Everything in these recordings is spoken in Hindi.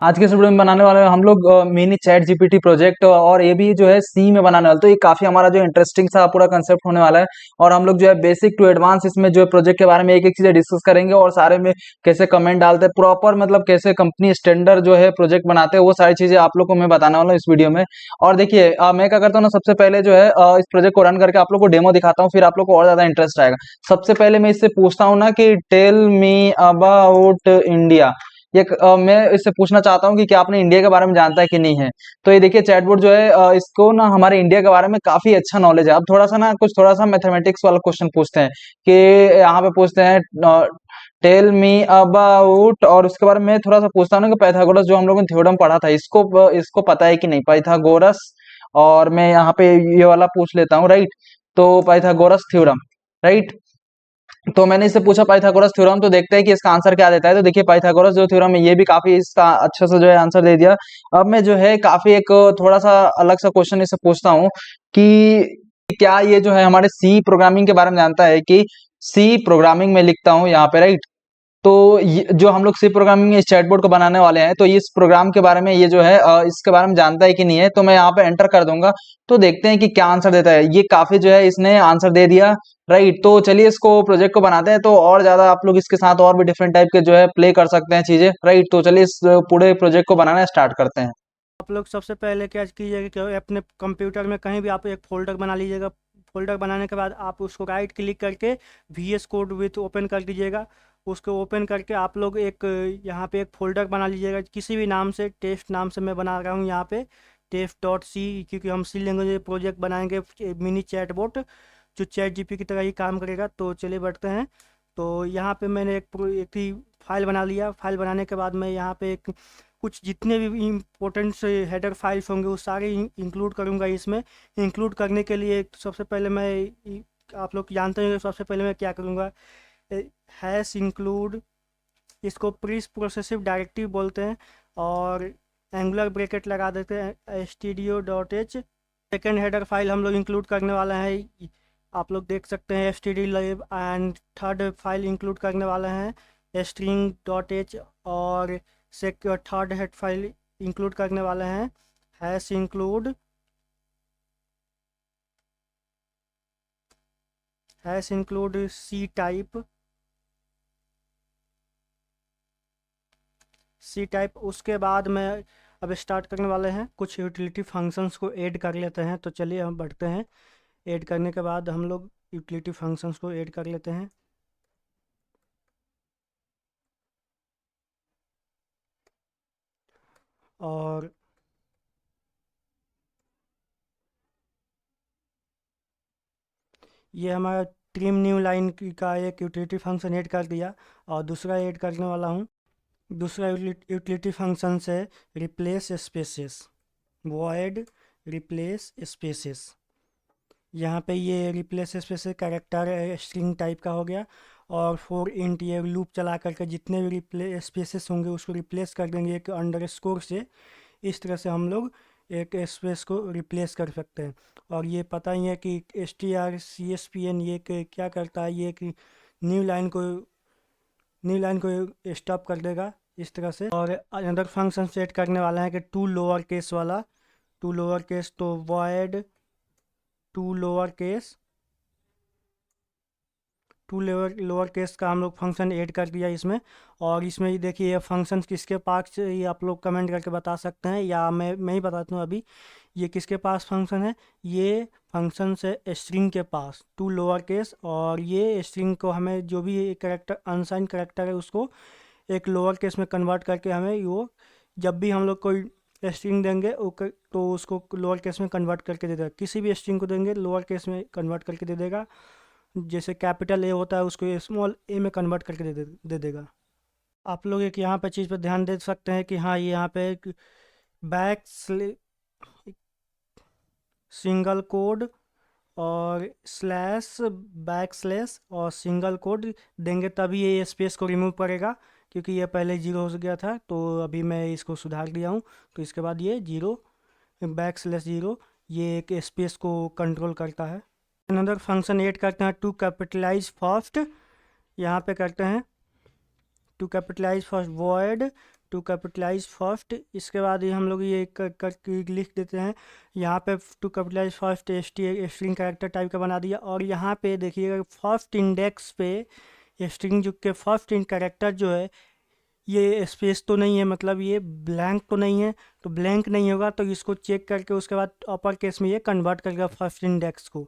आज के इस वीडियो में बनाने वाले हैं हम लोग मिनी चैट जीपीटी प्रोजेक्ट और ये भी जो है सी में बनाने वाले। तो ये काफी हमारा जो इंटरेस्टिंग सा पूरा कंसेप्ट होने वाला है। और हम लोग जो है बेसिक टू एडवांस इसमें जो है प्रोजेक्ट के बारे में एक एक चीजें डिस्कस करेंगे और सारे में कैसे कमेंट डालते हैं प्रॉपर, मतलब कैसे कंपनी स्टैंडर्ड जो है प्रोजेक्ट बनाते हैं, वो सारी चीजें आप लोग को मैं बताने वाला हूँ इस वीडियो में। और देखिए मैं क्या करता हूँ ना, सबसे पहले जो है इस प्रोजेक्ट को रन करके आप लोग को डेमो दिखाता हूँ, फिर आप लोग को और ज्यादा इंटरेस्ट आएगा। सबसे पहले मैं इससे पूछता हूँ ना कि टेल मी अबाउट इंडिया। मैं इससे पूछना चाहता हूँ कि क्या आपने इंडिया के बारे में जानता है कि नहीं है। तो ये देखिए चैटबॉट जो है इसको ना हमारे इंडिया के बारे में काफी अच्छा नॉलेज है। अब थोड़ा सा मैथमेटिक्स वाला क्वेश्चन पूछते हैं कि यहाँ पे पूछते हैं टेल मी अबाउट, और उसके बारे में थोड़ा सा पूछता हूँ ना कि पाइथागोरस जो हम लोगों ने थ्योरम पढ़ा था, इसको पता है कि नहीं पाइथागोरस। और मैं यहाँ पे ये वाला पूछ लेता हूँ, राइट। तो पाइथागोरस थ्योरम, राइट। तो मैंने इससे पूछा पाइथागोरस थ्योरम, तो देखते हैं कि इसका आंसर क्या देता है। तो देखिए पाइथागोरस जो थ्योरम है ये भी काफी इसका अच्छे से जो है आंसर दे दिया। अब मैं जो है काफी एक थोड़ा सा अलग सा क्वेश्चन इससे पूछता हूँ कि क्या ये जो है हमारे सी प्रोग्रामिंग के बारे में जानता है कि सी प्रोग्रामिंग में लिखता हूँ यहाँ पे, राइट। तो जो हम लोग सी प्रोग्रामिंग में इस चैटबॉट को बनाने वाले हैं, तो इस प्रोग्राम के बारे में ये जो है इसके बारे में जानता है कि नहीं है। तो मैं यहाँ पे एंटर कर दूंगा, तो देखते हैं कि क्या आंसर देता है। ये काफी जो है इसने आंसर दे दिया, राइट। तो चलिए इसको प्रोजेक्ट को बनाते हैं, तो और ज्यादा आप लोग इसके साथ और भी डिफरेंट टाइप के जो है प्ले कर सकते हैं चीजें, राइट। तो चलिए इस पूरे प्रोजेक्ट को बनाना स्टार्ट करते हैं। आप लोग सबसे पहले क्या कीजिएगा कि अपने कंप्यूटर में कहीं भी आप एक फ़ोल्डर बना लीजिएगा। फ़ोल्डर बनाने के बाद आप उसको राइट क्लिक करके VS कोड विथ ओपन कर दीजिएगा। उसको ओपन करके आप लोग एक यहाँ पे एक फ़ोल्डर बना लीजिएगा किसी भी नाम से। टेस्ट नाम से मैं बना रहा हूँ यहाँ पे टेस्ट डॉट सी, क्योंकि हम सी लैंग्वेज में प्रोजेक्ट बनाएंगे मिनी चैटबॉट जो चैट जीपी की तरह ही काम करेगा। तो चलिए बढ़ते हैं। तो यहाँ पे मैंने एक ही फाइल बना लिया। फाइल बनाने के बाद मैं यहाँ पे एक कुछ जितने भी इम्पोर्टेंट से हेडर फाइल्स होंगे वो सारे इंक्लूड करूँगा इसमें। इंक्लूड करने के लिए सबसे पहले आप लोग जानते हैं सबसे पहले मैं क्या करूँगा, हैश इंक्लूड, इसको प्री प्रोसेसिव डायरेक्टिव बोलते हैं, और एंगुलर ब्रैकेट लगा देते हैं stdio.h। सेकेंड हेडर फाइल हम लोग इंक्लूड करने वाला है, आप लोग देख सकते हैं stdlib। And third file include करने वाले हैं string.h। और थर्ड हेड फाइल इंक्लूड करने वाले हैं हैश इंक्लूड, सी टाइप, उसके बाद मैं अब स्टार्ट करने वाले हैं कुछ यूटिलिटी फंक्शंस को ऐड कर लेते हैं। तो चलिए हम बढ़ते हैं। ऐड करने के बाद हम लोग यूटिलिटी फंक्शंस को ऐड कर लेते हैं। और ये हमारा ट्रिम न्यू लाइन का एक यूटिलिटी फंक्शन ऐड कर दिया। और दूसरा ऐड करने वाला हूँ, दूसरा यूटिलिटी फंक्शन से replace spaces, void replace spaces. यहाँ पे ये replace spaces character string type का हो गया। और फॉर इंट ये लूप चला करके जितने भी रिप्लेस स्पेसेस होंगे उसको रिप्लेस कर देंगे एक अंडरस्कोर से। इस तरह से हम लोग एक स्पेस को रिप्लेस कर सकते हैं। और ये पता ही है कि strcspn ये क्या करता है, ये एक न्यू लाइन को स्टॉप कर देगा इस तरह से। और अनदर फंक्शन सेट करने वाला है कि टू लोअर केस वाला, टू लोअर केस, तो void to lower case, to lower case का हम लोग फंक्शन ऐड कर दिया इसमें। और इसमें ये देखिए ये फंक्शन किसके पास है, ये आप लोग कमेंट करके बता सकते हैं या मैं ही बताता हूँ अभी। ये किसके पास फंक्शन है, ये फंक्शन से स्ट्रिंग के पास टू लोअर केस। और ये स्ट्रिंग को हमें जो भी करेक्टर अनसाइन करेक्टर है उसको एक लोअर केस में कन्वर्ट करके हमें वो जब भी हम लोग कोई स्ट्रिंग देंगे तो उसको लोअर केस में कन्वर्ट करके दे देगा। किसी भी स्ट्रिंग को देंगे लोअर केस में कन्वर्ट करके दे देगा। जैसे कैपिटल ए होता है उसको स्मॉल ए में कन्वर्ट करके दे देगा। आप लोग एक यहाँ पे चीज़ पे ध्यान दे सकते हैं कि हाँ ये यहाँ पे एक बैक सिंगल कोड और स्लैश बैक स्लैश और सिंगल कोड देंगे तभी ये स्पेस को रिमूव करेगा, क्योंकि ये पहले जीरो हो गया था। तो अभी मैं इसको सुधार दिया हूँ। तो इसके बाद ये जीरो बैक स्लैश जीरो ये एक स्पेस को कंट्रोल करता है। अनदर फंक्शन ऐड करते हैं टू कैपिटलाइज फर्स्ट। यहाँ पे करते हैं to capitalize first void to capitalize first, इसके बाद ये हम लोग ये कर लिख देते हैं यहाँ पे to capitalize first string character type का बना दिया। और यहाँ पे देखिएगा फर्स्ट इंडेक्स पे स्ट्रिंग जो के फर्स्ट इन कैरेक्टर जो है ये स्पेस तो नहीं है, मतलब ये ब्लैंक तो नहीं है, तो ब्लैंक नहीं होगा तो इसको चेक करके उसके बाद अपर केस में ये कन्वर्ट करेगा फर्स्ट इंडेक्स को।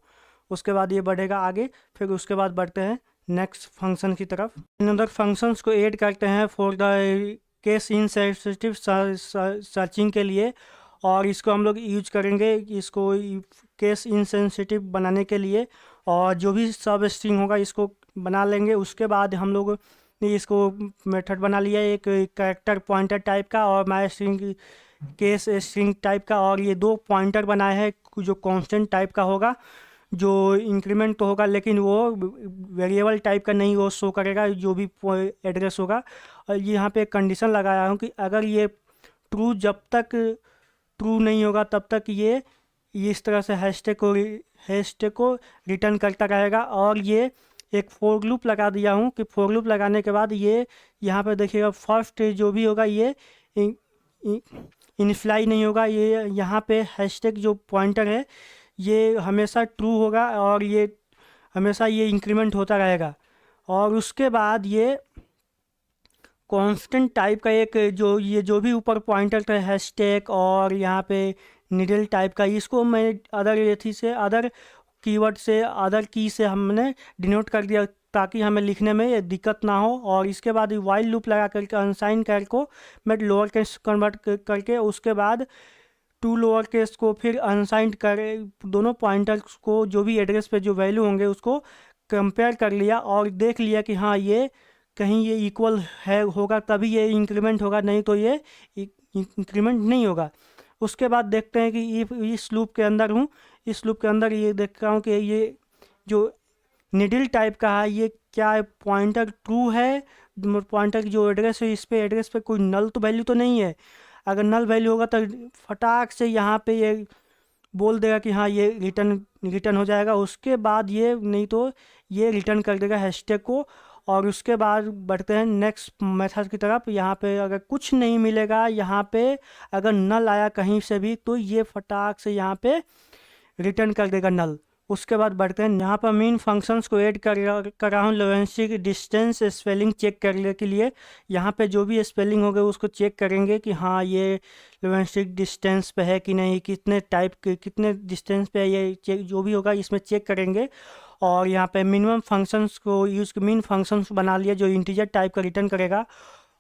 उसके बाद ये बढ़ेगा आगे, फिर उसके बाद बढ़ते हैं नेक्स्ट फंक्शन की तरफ। इन अदर फंक्शंस को ऐड करते हैं for the case insensitive searching के लिए, और इसको हम लोग यूज करेंगे इसको केस इनसेंसिटिव बनाने के लिए। और जो भी सब स्ट्रिंग होगा इसको बना लेंगे। उसके बाद हम लोग ने इसको मेथड बना लिया एक कैरेक्टर पॉइंटर टाइप का और माई स्ट्रिंग केस स्ट्रिंग टाइप का, और ये दो पॉइंटर बनाए हैं जो कांस्टेंट टाइप का होगा, जो इंक्रीमेंट तो होगा लेकिन वो वेरिएबल टाइप का नहीं, वो शो करेगा जो भी एड्रेस होगा। और यहाँ पे एक कंडीशन लगाया हूँ कि अगर ये ट्रू जब तक ट्रू नहीं होगा तब तक ये इस तरह से हैशटैग को रिटर्न करता रहेगा। और ये एक फोर लूप लगा दिया हूँ कि फोर लूप लगाने के बाद ये यहाँ पे देखिएगा फर्स्ट जो भी होगा ये इनिशियलाइज नहीं होगा, ये यहाँ पे हैशटैग जो पॉइंटर है ये हमेशा ट्रू होगा और ये हमेशा ये इंक्रीमेंट होता रहेगा। और उसके बाद ये कांस्टेंट टाइप का एक जो भी ऊपर पॉइंटर था हैशटैग और यहाँ पे निडल टाइप का, इसको मैं अदर कीवर्ड से अदर की से हमने डिनोट कर दिया ताकि हमें लिखने में ये दिक्कत ना हो। और इसके बाद वाइल लूप लगा करके अनसाइन कैर को मैं लोअर केस कन्वर्ट करके उसके बाद टू लोअर केस को फिर अनसाइंड करे, दोनों पॉइंटर्स को जो भी एड्रेस पे जो वैल्यू होंगे उसको कंपेयर कर लिया और देख लिया कि हाँ ये कहीं ये इक्वल है होगा तभी ये इंक्रीमेंट होगा, नहीं तो ये इंक्रीमेंट नहीं होगा। उसके बाद देखते हैं कि इस लूप के अंदर हूँ, इस लूप के अंदर ये देख रहा हूँ कि ये जो निडल टाइप का है ये क्या पॉइंटर ट्रू है, पॉइंटर जो एड्रेस है इस पे एड्रेस पे कोई नल तो वैल्यू तो नहीं है। अगर नल वैल्यू होगा तो फटाक से यहाँ पे ये बोल देगा कि हाँ ये रिटर्न हो जाएगा। उसके बाद ये नहीं तो ये रिटर्न कर देगा हैशटैग को। और उसके बाद बढ़ते हैं नेक्स्ट मेथड की तरफ। यहाँ पे अगर कुछ नहीं मिलेगा, यहाँ पे अगर नल आया कहीं से भी तो ये फटाक से यहाँ पे रिटर्न कर देगा नल। उसके बाद बढ़ते हैं यहाँ पर मेन फंक्शंस को ऐड कर रहा हूँ लोरेंसी डिस्टेंस स्पेलिंग चेक करने के लिए। यहाँ पे जो भी स्पेलिंग होगा उसको चेक करेंगे कि हाँ ये लोरेंसी डिस्टेंस पे है कि नहीं, कितने टाइप के कितने डिस्टेंस पे है, ये चेक जो भी होगा इसमें चेक करेंगे। और यहाँ पे मिनिमम फंक्शंस को यूज़ मेन फंक्शंस बना लिया जो इंटीजर टाइप का रिटर्न करेगा।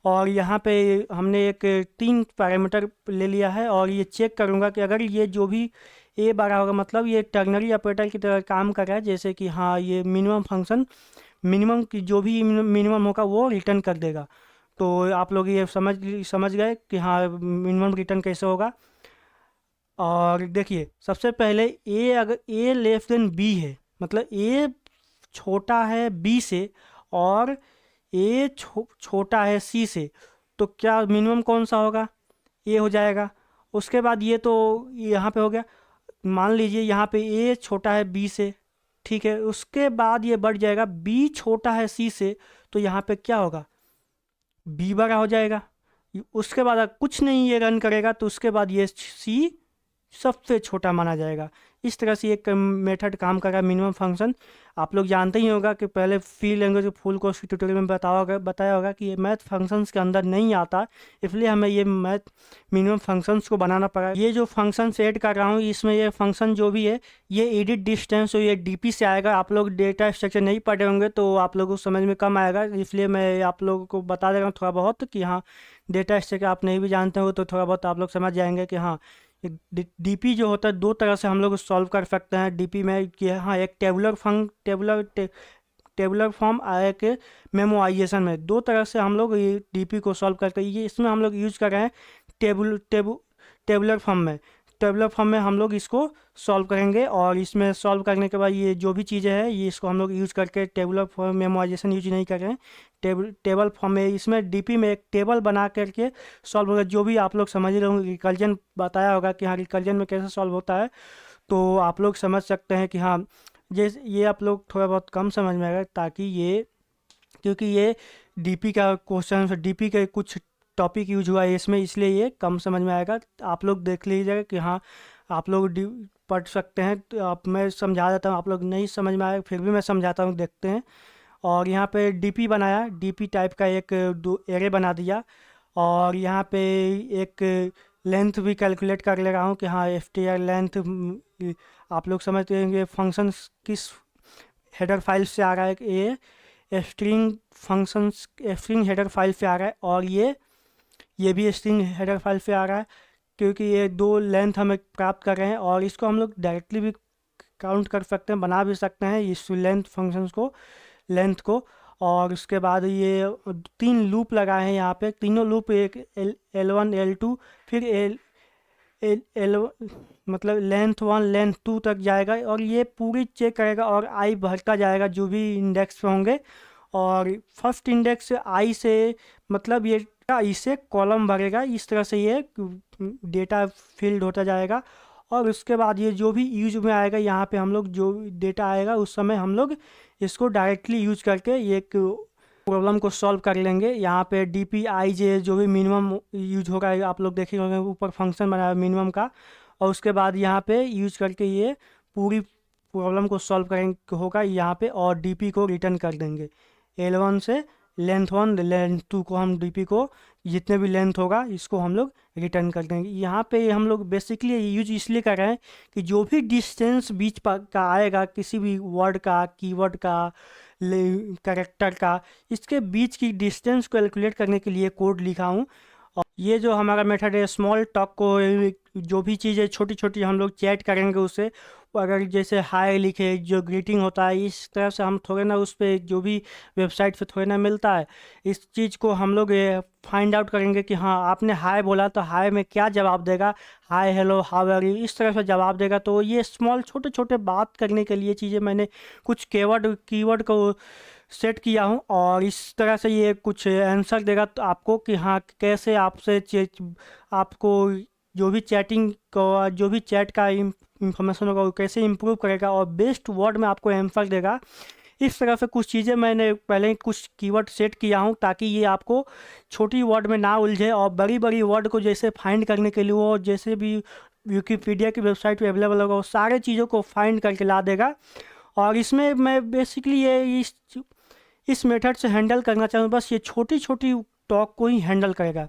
और यहाँ पे हमने एक 3 पैरामीटर ले लिया है और ये चेक करूँगा कि अगर ये जो भी ए बड़ा होगा मतलब ये टर्नरी ऑपरेटर की तरह काम कर रहा है, जैसे कि हाँ ये मिनिमम फंक्शन मिनिमम की जो भी मिनिमम होगा वो रिटर्न कर देगा। तो आप लोग ये समझ गए कि हाँ मिनिमम रिटर्न कैसे होगा। और देखिए सबसे पहले अगर ए लेस देन बी है, मतलब ए छोटा है बी से और ए छोटा है सी से, तो क्या मिनिमम कौन सा होगा, ए हो जाएगा। उसके बाद ये तो यहाँ पे हो गया, मान लीजिए यहाँ पे ए छोटा है बी से, ठीक है। उसके बाद ये बढ़ जाएगा बी छोटा है सी से, तो यहाँ पे क्या होगा, बी बड़ा हो जाएगा। उसके बाद अगर कुछ नहीं ये रन करेगा तो उसके बाद ये सी सबसे छोटा माना जाएगा। इस तरह से एक मेथड काम करेगा मिनिमम फंक्शन। आप लोग जानते ही होगा कि पहले सी लैंग्वेज फुल कोर्स की ट्यूटोरियल में बताया होगा कि ये मैथ फंक्शंस के अंदर नहीं आता, इसलिए हमें ये मैथ मिनिमम फंक्शंस को बनाना पड़ा। ये जो फंक्शंस ऐड कर रहा हूँ इसमें ये फंक्शन जो भी है ये एडिट डिस्टेंस, तो ये डीपी से आएगा। आप लोग डेटा स्ट्रक्चर नहीं पढ़े होंगे तो आप लोगों को समझ में कम आएगा, इसलिए मैं आप लोगों को बता दे रहा हूँ थोड़ा बहुत कि हाँ डेटा स्ट्रक्चर आप नहीं भी जानते हो तो थोड़ा बहुत आप लोग समझ जाएंगे कि हाँ डीपी जो होता है दो तरह से हम लोग सॉल्व कर सकते हैं डीपी में कि हाँ एक टेबुलर फॉर्म एक मेमोआइजेशन में, दो तरह से हम लोग ये डीपी को सॉल्व करते हैं। ये इसमें हम लोग यूज कर रहे हैं टेबुलर फॉर्म में हम लोग इसको सॉल्व करेंगे। और इसमें सॉल्व करने के बाद ये जो भी चीज़ें हैं ये इसको हम लोग यूज़ करके टेबुलर फॉर्म मेमोराइजेशन यूज नहीं कर रहे हैं, टेबल फॉर्म में इसमें डीपी में एक टेबल बना करके सॉल्व होगा। जो भी आप लोग समझ रहे होंगे रिकर्जन बताया होगा कि हाँ रिकर्जन में कैसे सॉल्व होता है, तो आप लोग समझ सकते हैं कि हाँ ये आप लोग थोड़ा बहुत कम समझ में आएगा ताकि ये क्योंकि ये डीपी का क्वेश्चन डीपी के कुछ टॉपिक यूज हुआ है इसमें, इसलिए ये कम समझ में आएगा। आप लोग देख लीजिएगा कि हाँ आप लोग पढ़ सकते हैं। तो आप मैं समझा देता हूँ, आप लोग नहीं समझ में आएगा फिर भी मैं समझाता हूँ, देखते हैं। और यहाँ पे डीपी बनाया, डीपी टाइप का एक दो एरे बना दिया। और यहाँ पे एक लेंथ भी कैलकुलेट कर ले रहा हूँ कि हाँ एफ टी आर लेंथ। आप लोग समझते हैं ये फंक्शंस किस हेडर फाइल से आ रहा है। ये string functions string header file से आ रहा है, और ये भी स्ट्रिंग हेडर फाइल से आ रहा है, क्योंकि ये दो लेंथ हमें प्राप्त कर रहे हैं। और इसको हम लोग डायरेक्टली भी काउंट कर सकते हैं, बना भी सकते हैं इस लेंथ फंक्शंस को, लेंथ को। और उसके बाद ये 3 लूप लगाए हैं यहाँ पे, तीनों लूप, एक L1 L2 फिर एल मतलब लेंथ 1 लेंथ 2 तक जाएगा, और ये पूरी चेक करेगा और आई भरता जाएगा जो भी इंडेक्स पे होंगे। और फर्स्ट इंडेक्स आई से मतलब ये इससे कॉलम भरेगा, इस तरह से ये डेटा फील्ड होता जाएगा। और उसके बाद ये जो भी यूज में आएगा, यहाँ पे हम लोग जो डेटा आएगा उस समय हम लोग इसको डायरेक्टली यूज करके ये एक प्रॉब्लम को सॉल्व कर लेंगे। यहाँ पे डी पी आई जे जो भी मिनिमम यूज होगा, आप लोग देखे होंगे ऊपर फंक्शन बनाया मिनिमम का, और उसके बाद यहाँ पे यूज करके ये पूरी प्रॉब्लम को सॉल्व करेंगे होगा यहाँ पे, और डीपी को रिटर्न कर देंगे। L1 से लेंथ 1 लेंथ 2 को हम डीपी को जितने भी लेंथ होगा इसको हम लोग रिटर्न कर देंगे। यहाँ पे हम लोग बेसिकली यूज इसलिए कर रहे हैं कि जो भी डिस्टेंस बीच का आएगा, किसी भी वर्ड का, कीवर्ड का, कैरेक्टर का, इसके बीच की डिस्टेंस को कैलकुलेट करने के लिए कोड लिखा हूँ। और ये जो हमारा मेथड है स्मॉल टॉक को, जो भी चीज़ें छोटी छोटी हम लोग चैट करेंगे उससे, अगर जैसे हाय लिखे जो ग्रीटिंग होता है, इस तरह से हम थोड़े ना उस पर जो भी वेबसाइट पे थोड़े ना मिलता है, इस चीज़ को हम लोग फाइंड आउट करेंगे कि हाँ आपने हाय बोला तो हाय में क्या जवाब देगा, hi hello how are you, इस तरह से जवाब देगा। तो ये स्मॉल छोटे छोटे बात करने के लिए चीज़ें मैंने कुछ कीवर्ड को सेट किया हूँ, और इस तरह से ये कुछ आंसर देगा तो आपको कि हाँ कैसे आपको जो भी चैटिंग को, जो भी चैट का इंफॉर्मेशन होगा वो कैसे इम्प्रूव करेगा, और बेस्ट वर्ड में आपको आंसर देगा। इस तरह से कुछ चीज़ें मैंने पहले ही कुछ कीवर्ड सेट किया हूँ ताकि ये आपको छोटी वर्ड में ना उलझे, और बड़ी बड़ी वर्ड को जैसे फाइंड करने के लिए वो जैसे भी विकिपीडिया की वेबसाइट पे अवेलेबल होगा वो सारे चीज़ों को फाइंड करके ला देगा। और इसमें मैं बेसिकली ये इस मेथड से हैंडल करना चाहूँ, बस ये छोटी छोटी टॉक को ही हैंडल करेगा।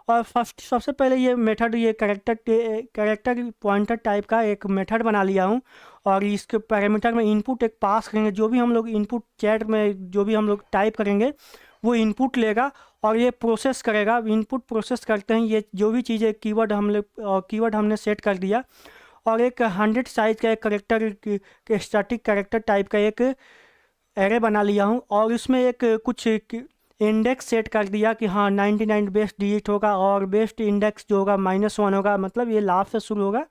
और फर्स्ट सबसे पहले ये मेथड, ये कैरेक्टर पॉइंटर टाइप का एक मेथड बना लिया हूँ, और इसके पैरामीटर में इनपुट एक पास करेंगे। जो भी हम लोग इनपुट चैट में जो भी हम लोग टाइप करेंगे वो इनपुट लेगा और ये प्रोसेस करेगा। इनपुट प्रोसेस करते हैं ये जो भी चीज़ें कीवर्ड हमने सेट कर दिया, और एक 100 साइज का एक करेक्टर स्टैटिक करेक्टर टाइप का एक एरे बना लिया हूँ, और इसमें एक कुछ इंडेक्स सेट कर दिया कि हाँ 99 बेस्ट डिजिट होगा, और बेस्ट इंडेक्स जो होगा -1 होगा, मतलब ये लास्ट से शुरू होगा।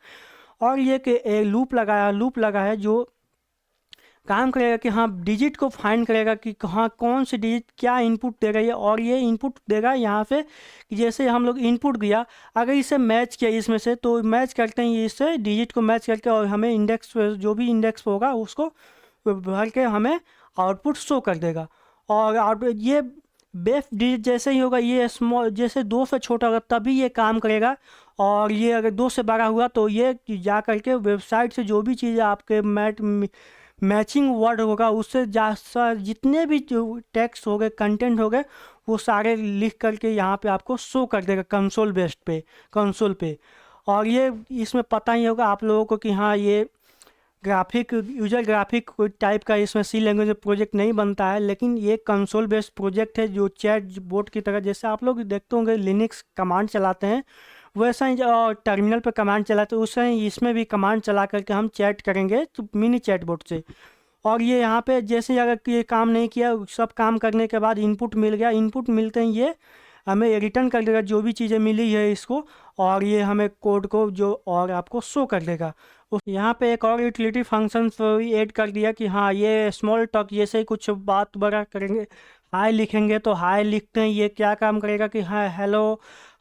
और ये कि लूप लगा है जो काम करेगा कि हाँ डिजिट को फाइंड करेगा कि हाँ कौन से डिजिट क्या इनपुट दे रही है, और ये इनपुट देगा यहाँ पे कि जैसे हम लोग इनपुट दिया, अगर इसे मैच किया इसमें से तो मैच करते हैं इससे डिजिट को मैच करके, और हमें इंडेक्स जो भी इंडेक्स होगा उसको भर के हमें आउटपुट शो कर देगा। और आउटपुट ये बेस्ट डिजिट जैसे ही होगा, ये स्मॉल जैसे 2 से छोटा होगा तभी ये काम करेगा, और ये अगर 2 से बड़ा हुआ तो ये जा करके वेबसाइट से जो भी चीज़ें आपके मैचिंग वर्ड होगा उससे जितने भी जो टेक्स्ट हो गए, कंटेंट हो गए, वो सारे लिख करके यहाँ पे आपको शो कर देगा कंसोल पे। और ये इसमें पता ही होगा आप लोगों को कि हाँ ये यूजर ग्राफिक टाइप का इसमें सी लैंग्वेज में प्रोजेक्ट नहीं बनता है, लेकिन ये कंसोल बेस्ड प्रोजेक्ट है जो चैट बोट की तरह, जैसे आप लोग देखते होंगे लिनक्स कमांड चलाते हैं वैसा ही टर्मिनल पर कमांड चलाते हैं, उससे ही इसमें भी कमांड चला करके हम चैट करेंगे तो मिनी चैट बोट से। और ये यहाँ पे जैसे अगर ये काम नहीं किया, सब काम करने के बाद इनपुट मिल गया, इनपुट मिलते ही ये हमें रिटर्न कर देगा जो भी चीज़ें मिली है इसको, और ये हमें कोड को जो और आपको शो कर देगा। यहाँ पे एक और यूटिलिटी फंक्शन ऐड कर दिया कि हाँ ये स्मॉल टॉक जैसे ही कुछ बात बड़ा करेंगे, हाय लिखेंगे तो हाय लिखते हैं ये क्या काम करेगा कि हाँ हेलो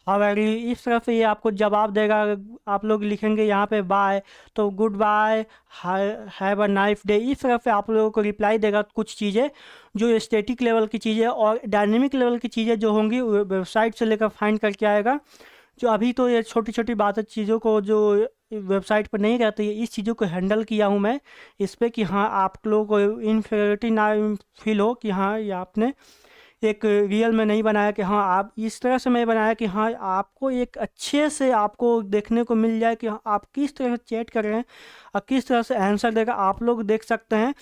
हाउ आर यू, इस तरह से ये आपको जवाब देगा। आप लोग लिखेंगे यहाँ पे बाय, तो good bye, have a nice day, इस तरह से आप लोगों को रिप्लाई देगा। कुछ चीज़ें जो स्टैटिक लेवल की चीज़ें और डायनेमिक लेवल की चीज़ें जो होंगी वेबसाइट से लेकर फाइंड करके आएगा। जो अभी तो ये छोटी छोटी बातें चीज़ों को जो वेबसाइट पर नहीं रहती है, इस चीज़ों को हैंडल किया हूँ मैं इस पे कि हाँ आप लोगों को इनफेरिटी ना फील हो कि हाँ ये आपने एक रियल में नहीं बनाया, कि हाँ आप इस तरह से मैं बनाया कि हाँ आपको एक अच्छे से आपको देखने को मिल जाए कि हाँ आप किस तरह से चैट कर रहे हैं और किस तरह से आंसर देगा आप लोग देख सकते हैं।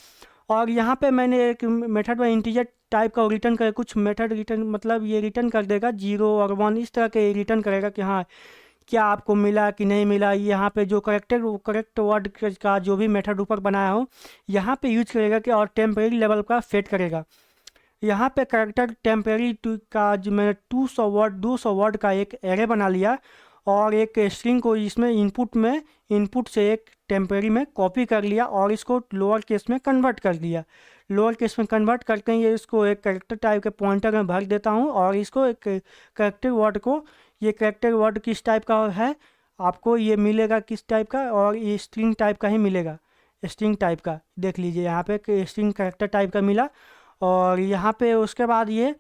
और यहाँ पे मैंने एक मेथड में इंटीजर टाइप का रिटर्न कर, कुछ मेथड रिटर्न मतलब ये रिटर्न कर देगा 0 और 1 इस तरह के रिटर्न करेगा कि हाँ क्या आपको मिला कि नहीं मिला। यहाँ पे जो करेक्ट वर्ड का जो भी मेथड ऊपर बनाया हो यहाँ पे यूज करेगा कि और टेम्परेरी लेवल का सेट करेगा। यहाँ पे करेक्टर टेम्परेरी का जो मैंने 200 वर्ड का एक एरे बना लिया और एक स्ट्रिंग को इसमें इनपुट से एक टेम्परेरी में कॉपी कर लिया और इसको लोअर केस में कन्वर्ट कर दिया। लोअर केस में कन्वर्ट करके ये इसको एक करेक्टर टाइप के पॉइंटर में भर देता हूँ और इसको एक करेक्टर वर्ड को, ये करेक्टर वर्ड किस टाइप का है आपको ये मिलेगा किस टाइप का, और ये स्ट्रिंग टाइप का ही मिलेगा, स्ट्रिंग टाइप का। देख लीजिए यहाँ पे स्ट्रिंग करेक्टर टाइप का मिला। और यहाँ पे उसके बाद ये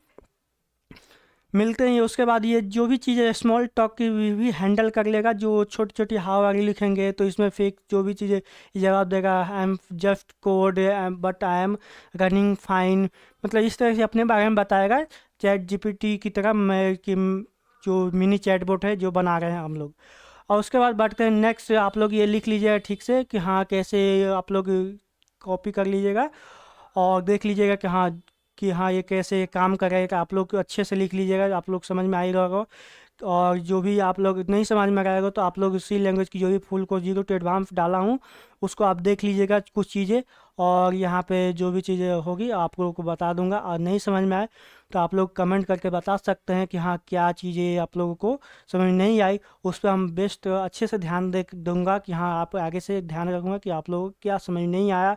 मिलते हैं, उसके बाद ये जो भी चीज़ें स्मॉल टॉक की भी हैंडल कर लेगा। जो छोटी छोटी हाउ आर यू लिखेंगे तो इसमें फेक जो भी चीज़ें जवाब देगा, I am just code but I am running fine, मतलब इस तरह से अपने बारे में बताएगा चैट जीपीटी की तरह। मैं कि जो मिनी चैटबॉट है जो बना रहे हैं हम लोग। और उसके बाद बढ़ते हैं नेक्स्ट। आप लोग ये लिख लीजिएगा ठीक से कि हाँ कैसे आप लोग कॉपी कर लीजिएगा और देख लीजिएगा कि हाँ ये कैसे काम करेगा। आप लोग अच्छे से लिख लीजिएगा, आप लोग समझ में आएगा होगा। और जो भी आप लोग नहीं समझ में आएगा तो आप लोग सी लैंग्वेज की जो भी फुल को 0 to एडवांस डाला हूँ उसको आप देख लीजिएगा कुछ चीज़ें। और यहाँ पे जो भी चीज़ें होगी आप लोगों को बता दूंगा। और नहीं समझ में आए तो आप लोग कमेंट करके बता सकते हैं कि हाँ क्या चीज़ें आप लोगों को समझ नहीं आई। उस पर हम बेस्ट अच्छे से ध्यान दे दूंगा कि हाँ आप आगे से ध्यान रखूँगा कि आप लोगों को क्या समझ नहीं आया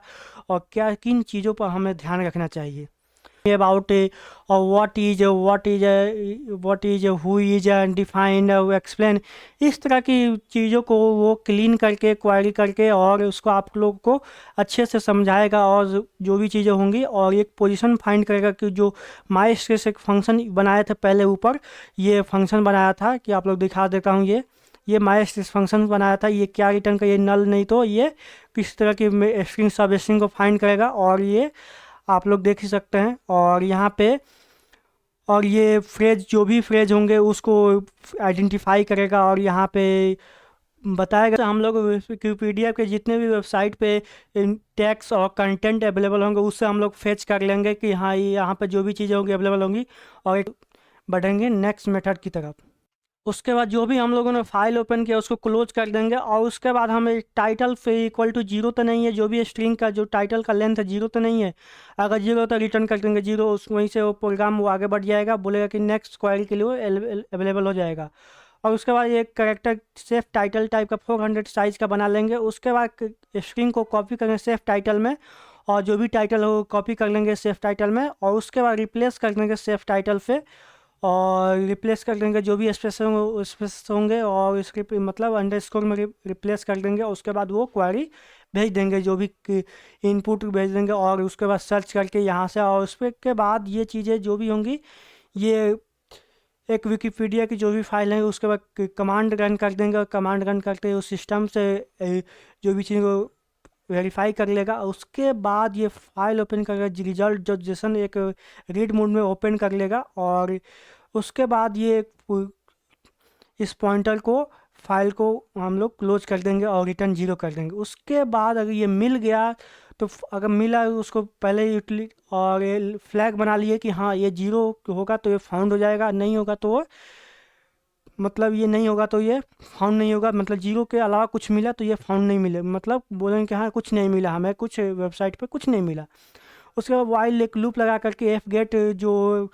और क्या किन चीज़ों पर हमें ध्यान रखना चाहिए। about what is who is define explain, इस तरह की चीज़ों को वो क्लीन करके क्वेरी करके और उसको आप लोग को अच्छे से समझाएगा। और जो भी चीज़ें होंगी और एक पोजीशन फाइंड करेगा कि जो माई स्ट्रेस एक फंक्शन बनाए थे पहले ऊपर, ये फंक्शन बनाया था कि आप लोग दिखा देता हूँ। ये माई स्ट्रेस फंक्शन बनाया था, ये क्या रिटर्न कर, ये नल नहीं तो ये किस तरह की स्ट्रिंग सब स्ट्रिंग को फाइंड करेगा और ये आप लोग देख ही सकते हैं। और यहाँ पे और ये फ्रेज जो भी फ्रेज होंगे उसको आइडेंटिफाई करेगा और यहाँ पे बताएगा। तो हम लोग विकिपीडिया के जितने भी वेबसाइट पे टैक्स और कंटेंट अवेलेबल होंगे उससे हम लोग फेच कर लेंगे कि हाँ ये यहाँ पे जो भी चीज़ें होंगी अवेलेबल होंगी। और एक बढ़ेंगे नेक्स्ट मेथड की तरफ। उसके बाद जो भी हम लोगों ने फाइल ओपन किया उसको क्लोज कर देंगे। और उसके बाद हमें टाइटल पे इक्वल टू 0 तो नहीं है, जो भी स्ट्रिंग का जो टाइटल का लेंथ है 0 तो नहीं है। अगर 0 तो रिटर्न कर देंगे 0, उस वहीं से वो प्रोग्राम वो आगे बढ़ जाएगा, बोलेगा कि नेक्स्ट क्वेरी के लिए वो अवेलेबल हो जाएगा। और उसके बाद एक करेक्टर सेफ टाइटल टाइप का 400 साइज़ का बना लेंगे। उसके बाद स्ट्रिंग को कॉपी करेंगे सेफ टाइटल में और जो भी टाइटल हो कॉपी कर लेंगे सेफ टाइटल में। और उसके बाद रिप्लेस कर देंगे सेफ टाइटल से और रिप्लेस कर देंगे जो भी स्पेस होंगे और इसके मतलब अंडरस्कोर में रिप्लेस कर देंगे। और उसके बाद वो क्वेरी भेज देंगे, जो भी इनपुट भेज देंगे और उसके बाद सर्च करके यहाँ से। और उसके बाद ये चीज़ें जो भी होंगी ये एक विकिपीडिया की जो भी फाइल है उसके बाद कमांड रन कर देंगे और कमांड रन करते उस सिस्टम से जो भी चीज़ को वेरीफाई कर लेगा। उसके बाद ये फाइल ओपन करेगा, रिजल्ट जो जेसन एक रीड मोड में ओपन कर लेगा। और उसके बाद ये इस पॉइंटर को फाइल को हम लोग क्लोज कर देंगे और रिटर्न 0 कर देंगे। उसके बाद अगर ये मिल गया तो अगर मिला उसको पहले यूटिलिटी और फ्लैग बना लिए कि हाँ ये 0 होगा तो ये फाउंड हो जाएगा, नहीं होगा तो मतलब ये नहीं होगा तो ये फाउंड नहीं होगा। मतलब 0 के अलावा कुछ मिला तो ये फाउंड नहीं मिले, मतलब बोलेंगे कि हाँ कुछ नहीं मिला, हमें कुछ वेबसाइट पे कुछ नहीं मिला। उसके बाद वाइल एक लूप लगा करके एफ गेट जो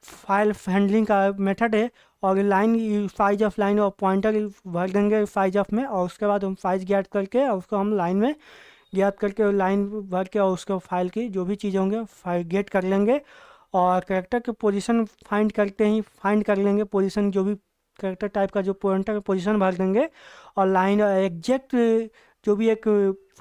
फाइल हैंडलिंग का मेथड है और लाइन फाइज ऑफ लाइन और पॉइंटर भर देंगे फाइज ऑफ में। और उसके बाद हम फाइज गेट करके और उसको हम लाइन में ज्ञात करके लाइन भर के और उसको फाइल की जो भी चीज़ें होंगे फाइल गेट कर लेंगे। और करेक्टर के पोजीशन फाइंड करते ही फाइंड कर लेंगे पोजीशन जो भी करेक्टर टाइप का जो पॉइंटर पोजीशन भर देंगे, और लाइन एग्जैक्ट जो भी एक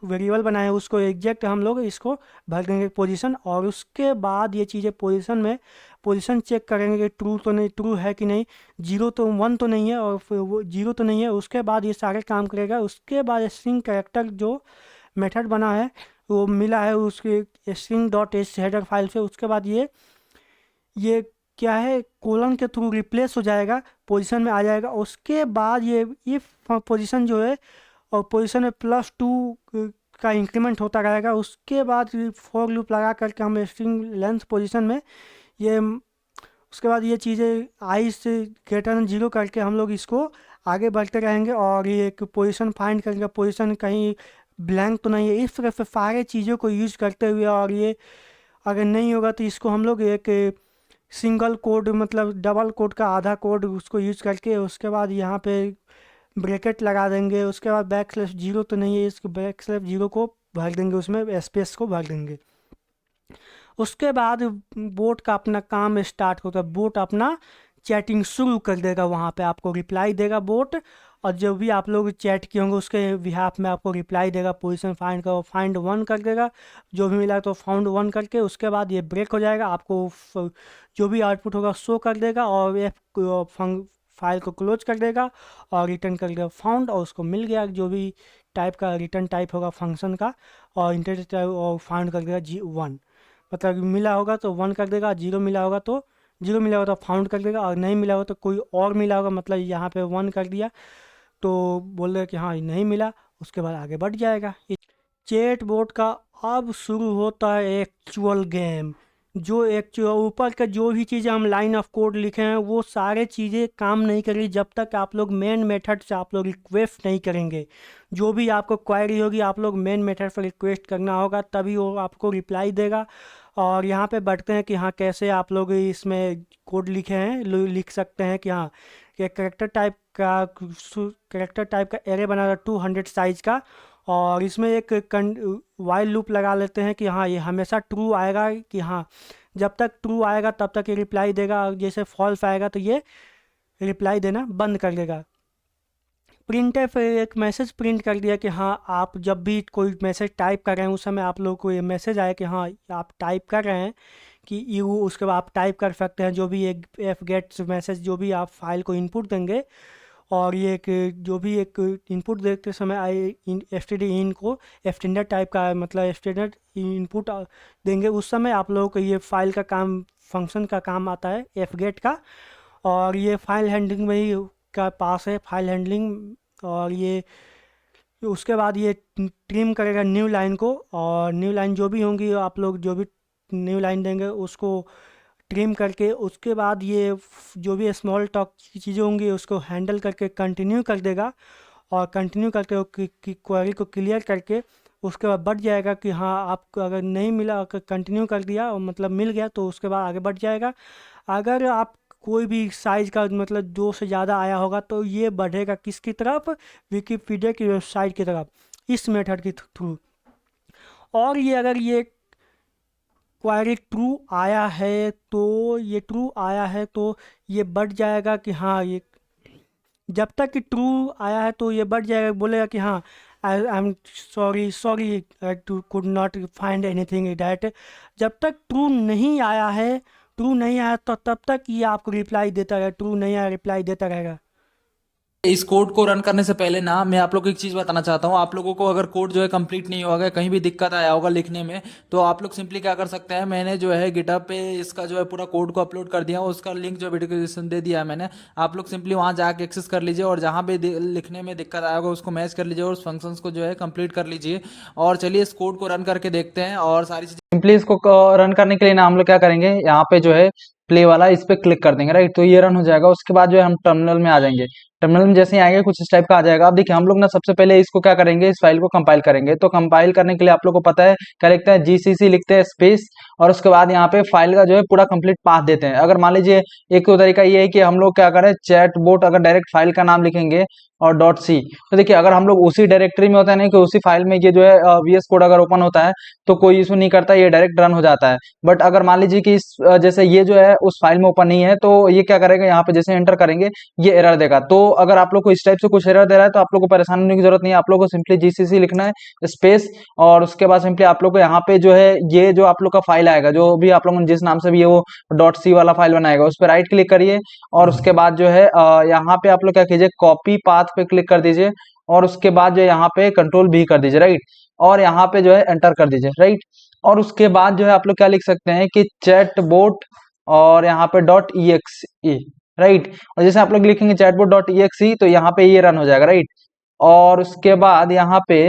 वेरिएबल बनाए हैं उसको एग्जैक्ट हम लोग इसको भर देंगे पोजीशन। और उसके बाद ये चीज़ें पोजीशन में पोजीशन चेक करेंगे कि ट्रू तो नहीं, ट्रू है कि नहीं, जीरो तो वन तो नहीं है और फिर वो जीरो तो नहीं है। उसके बाद ये सारे काम करेगा। उसके बाद स्ट्रिंग कैरेक्टर जो मेथड बना है वो मिला है उसके string dot H header file से। उसके बाद ये क्या है, कोलन के थ्रू रिप्लेस हो जाएगा, पोजीशन में आ जाएगा। उसके बाद ये इफ पोजीशन जो है और पोजीशन में +2 का इंक्रीमेंट होता रहेगा। उसके बाद फॉर लूप लगा करके हम स्ट्रिंग लेंथ पोजीशन में ये उसके बाद ये चीज़ें आई से ग्रेटर देन 0 करके हम लोग इसको आगे बढ़ते रहेंगे। और ये एक पोजीशन फाइंड करेंगे, पोजीशन कहीं ब्लैंक तो नहीं है। इस तरह से सारे चीज़ों को यूज करते हुए, और ये अगर नहीं होगा तो इसको हम लोग एक सिंगल कोड मतलब डबल कोड का आधा कोड उसको यूज करके उसके बाद यहाँ पे ब्रैकेट लगा देंगे। उसके बाद \0 तो नहीं है, इसको \0 को भर देंगे, उसमें स्पेस को भर देंगे। उसके बाद बोट का अपना काम स्टार्ट होता है। बोट अपना चैटिंग शुरू कर देगा, वहाँ पे आपको रिप्लाई देगा बोट। और जो भी आप लोग चैट किए होंगे उसके बिहाफ में आपको रिप्लाई देगा। पोजीशन फाइंड का फाइंड 1 कर देगा, जो भी मिला तो फाउंड 1 करके। उसके बाद ये ब्रेक हो जाएगा, आपको जो भी आउटपुट होगा शो कर देगा, और ये फाइल को क्लोज कर देगा और रिटर्न कर देगा फाउंड। और उसको मिल गया जो भी टाइप का रिटर्न टाइप होगा फंक्शन का, और इंटर और फाउंड कर देगा G1। मतलब मिला होगा तो 1 कर देगा, 0 मिला होगा तो 0 मिला होगा तो फाउंड कर देगा, और नहीं मिला होगा तो कोई और मिला होगा, मतलब यहाँ पे 1 कर दिया तो बोल देगा कि हाँ नहीं मिला। उसके बाद आगे बढ़ जाएगा। चैट बोट का अब शुरू होता है एक्चुअल गेम। जो एक्चुअल ऊपर का जो भी चीज़ें हम लाइन ऑफ कोड लिखे हैं वो सारे चीज़ें काम नहीं करेगी जब तक आप लोग मेन मेथड से आप लोग रिक्वेस्ट नहीं करेंगे। जो भी आपको क्वेरी होगी आप लोग मेन मेथड पर रिक्वेस्ट करना होगा, तभी वो आपको रिप्लाई देगा। और यहाँ पे बढ़ते हैं कि हाँ कैसे आप लोग इसमें कोड लिखे हैं, लिख सकते हैं कि हाँ कि करेक्टर टाइप का एरे बना रहा 200 साइज का। और इसमें एक वाइल लूप लगा लेते हैं कि हाँ ये हमेशा ट्रू आएगा, कि हाँ जब तक ट्रू आएगा तब तक ये रिप्लाई देगा, और जैसे फॉल्स आएगा तो ये रिप्लाई देना बंद कर देगा। प्रिंटफ एक मैसेज प्रिंट कर दिया कि हाँ आप जब भी कोई मैसेज टाइप कर रहे हैं उस समय आप लोग को ये मैसेज आए कि हाँ आप टाइप कर रहे हैं कि यू, उसके बाद आप टाइप कर सकते हैं जो भी एक एफ गेट्स मैसेज जो भी आप फाइल को इनपुट देंगे। और ये एक जो भी एक इनपुट देते समय आई std इन को स्टैंडर्ड टाइप का मतलब स्टैंडर्ड इनपुट देंगे, उस समय आप लोगों को ये फाइल का काम फंक्शन का काम आता है एफ गेट का। और ये फाइल हैंडलिंग में ही का पास है फाइल हैंडलिंग। और ये उसके बाद ये ट्रिम करेगा न्यू लाइन को, और न्यू लाइन जो भी होंगी आप लोग जो भी न्यू लाइन देंगे उसको ट्रिम करके उसके बाद ये जो भी स्मॉल टॉक की चीज़ें होंगी उसको हैंडल करके कंटिन्यू कर देगा। और कंटिन्यू करके क्वेरी को क्लियर करके उसके बाद बढ़ जाएगा कि हाँ आपको अगर नहीं मिला, अगर कंटिन्यू कर दिया और मतलब मिल गया तो उसके बाद आगे बढ़ जाएगा। अगर आप कोई भी साइज़ का मतलब 2 से ज़्यादा आया होगा तो ये बढ़ेगा किसकी तरफ, विकिपीडिया की वेबसाइट की तरफ, इस मेथड के थ्रू। और ये अगर ये क्वेरी ट्रू आया है तो ये बढ़ जाएगा कि हाँ ये जब तक कि ट्रू आया है तो ये बढ़ जाएगा, बोलेगा कि हाँ I am sorry I could not find anything that. जब तक ट्रू नहीं आया तो तब तक ये आपको रिप्लाई देता रहेगा, ट्रू नहीं आया रिप्लाई देता रहेगा। इस कोड को रन करने से पहले ना मैं आप लोग को एक चीज़ बताना चाहता हूँ। आप लोगों को अगर कोड जो है कंप्लीट नहीं होगा, कहीं भी दिक्कत आया होगा लिखने में, तो आप लोग सिंपली क्या कर सकते हैं, मैंने जो है गिटहब पे इसका जो है पूरा कोड को अपलोड कर दिया, उसका लिंक जो वीडियो डिस्क्रिप्शन दे दिया है मैंने। आप लोग सिंपली वहाँ जाके एक्सेस कर लीजिए और जहाँ भी लिखने में दिक्कत आया होगा उसको मैच कर लीजिए और उस फंक्शंस को जो है कंप्लीट कर लीजिए। और चलिए इस कोड को रन करके देखते हैं और सारी चीज़ें। सिंपली इसको रन करने के लिए ना हम लोग क्या करेंगे, यहाँ पे जो है प्ले वाला इस पे क्लिक कर देंगे, राइट। तो ये रन हो जाएगा। उसके बाद जो है हम टर्मिनल में आ जाएंगे। टर्मिनल में जैसे ही आएंगे कुछ इस टाइप का आ जाएगा। अब देखिए हम लोग ना सबसे पहले इसको क्या करेंगे, इस फाइल को कंपाइल करेंगे। तो कंपाइल करने के लिए आप लोग को पता है क्या लिखते हैं, जीसीसी लिखते हैं स्पेस, और उसके बाद यहाँ पे फाइल का जो है पूरा कंप्लीट पाथ देते हैं। अगर मान लीजिए एक तो तरीका ये है कि हम लोग क्या करें, चैट बोट अगर डायरेक्ट फाइल का नाम लिखेंगे और डॉट सी, तो देखिए अगर हम लोग उसी डायरेक्टरी में होता है, नहीं कि उसी फाइल में ये जो है वीएस कोड अगर ओपन होता है तो कोई इशू नहीं करता, ये डायरेक्ट रन हो जाता है। बट अगर मान लीजिए कि जैसे ये जो है उस फाइल में ओपन नहीं है, तो ये क्या करेगा, यहाँ पे जैसे एंटर करेंगे ये एरर देगा। तो अगर आप लोग को इस टाइप से कुछ एरर दे रहा है तो आप लोग को परेशान होने की जरूरत नहीं है, आप लोग को सिंपली जीसीसी लिखना है स्पेस, और उसके बाद सिंपली आप लोग को यहाँ पे जो है ये जो आप लोग का फाइल आएगा, जो भी आप लोगों ने जिस नाम से भी ये वो डॉट सी वाला फाइल बनाएगा, उस पर राइट क्लिक करिए, और उसके बाद जो है यहाँ पे आप लोग क्या कीजिए, कॉपी पाथ पे क्लिक कर दीजिए, और उसके बाद जो यहाँ पे कंट्रोल भी कर दीजिए, राइट, और यहाँ पे जो है एंटर कर दीजिए, राइट। और उसके बाद जो है आप लोग क्या लिख सकते हैं कि चैटबॉट और यहाँ पे डॉट ई राइट, और जैसे आप लोग लिखेंगे चैटबॉट डॉट ई तो यहाँ पे ये रन हो जाएगा, राइट। और उसके बाद यहाँ पे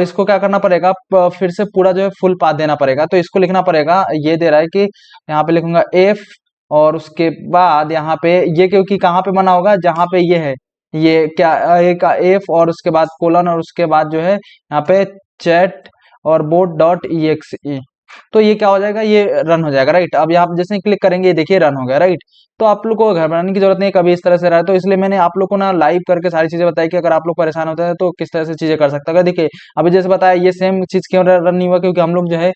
इसको क्या करना पड़ेगा, फिर से पूरा जो है फुल पाथ देना पड़ेगा। तो इसको लिखना पड़ेगा, ये दे रहा है कि यहाँ पे लिखूंगा एफ, और उसके बाद यहाँ पे ये क्योंकि कहाँ पे बना होगा, जहाँ पे ये है, ये क्या एक एफ और उसके बाद कोलन, और उसके बाद जो है यहाँ पे चैट और बोट डॉट ई, तो ये क्या हो जाएगा, ये रन हो जाएगा, राइट। अब यहाँ पे जैसे क्लिक करेंगे ये देखिए रन हो गया, राइट। तो आप लोग को घबराने की जरूरत नहीं, कभी इस तरह से रहा है तो इसलिए मैंने आप लोग को ना लाइव करके सारी चीजें बताई कि अगर आप लोग परेशान होते हैं तो किस तरह से चीजें कर सकते हैं। अगर देखिए अभी जैसे बताया ये सेम चीज क्यों रन नहीं हुआ, क्योंकि हम लोग जो है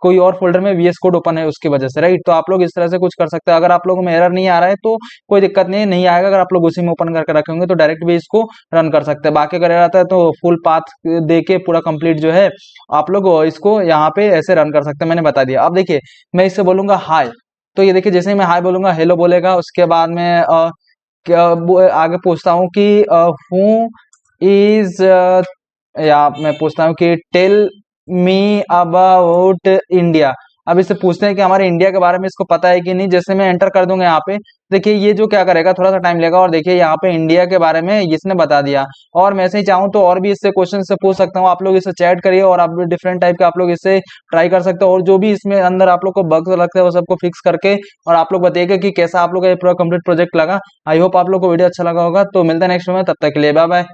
कोई और फोल्डर में वीएस कोड ओपन है उसकी वजह से, राइट। तो आप लोग इस तरह से कुछ कर सकते हैं। अगर आप लोगों में एरर नहीं आ रहा है तो कोई दिक्कत नहीं आएगा, अगर आप लोग उसी में ओपन करके रखेंगे तो डायरेक्ट भी इसको रन कर सकते हैं। बाकी अगर एरर आता है तो फुल पाथ दे के पूरा कंप्लीट जो है आप लोग इसको यहाँ पे ऐसे रन कर सकते हैं, मैंने बता दिया। अब देखिए मैं इससे बोलूंगा हाय, तो ये देखिए जैसे ही मैं हाय बोलूंगा हेलो बोलेगा। उसके बाद में आगे पूछता हूँ कि हु इज, या मैं पूछता हूँ कि टेल मी अबाउट इंडिया। अब इससे पूछते हैं कि हमारे इंडिया के बारे में इसको पता है कि नहीं। जैसे मैं एंटर कर दूंगा यहाँ पे, देखिए ये जो क्या करेगा, थोड़ा सा टाइम लेगा, और देखिए यहाँ पे इंडिया के बारे में इसने बता दिया। और मैं ऐसे ही चाहूँ तो और भी इससे क्वेश्चन से पूछ सकता हूँ, आप लोग इससे चैट करिए और आप डिफरेंट टाइप के आप लोग इससे ट्राई कर सकते हो, और जो भी इसमें अंदर आप लोग को बग्स लगते हैं वो सबको फिक्स करके और आप लोग बताइएगा कि कैसा आप लोग का ये पूरा कंप्लीट प्रोजेक्ट लगा। आई होप आप लोग को वीडियो अच्छा लगा होगा। तो मिलते हैं नेक्स्ट में, तब तक के लिए बाय बाय।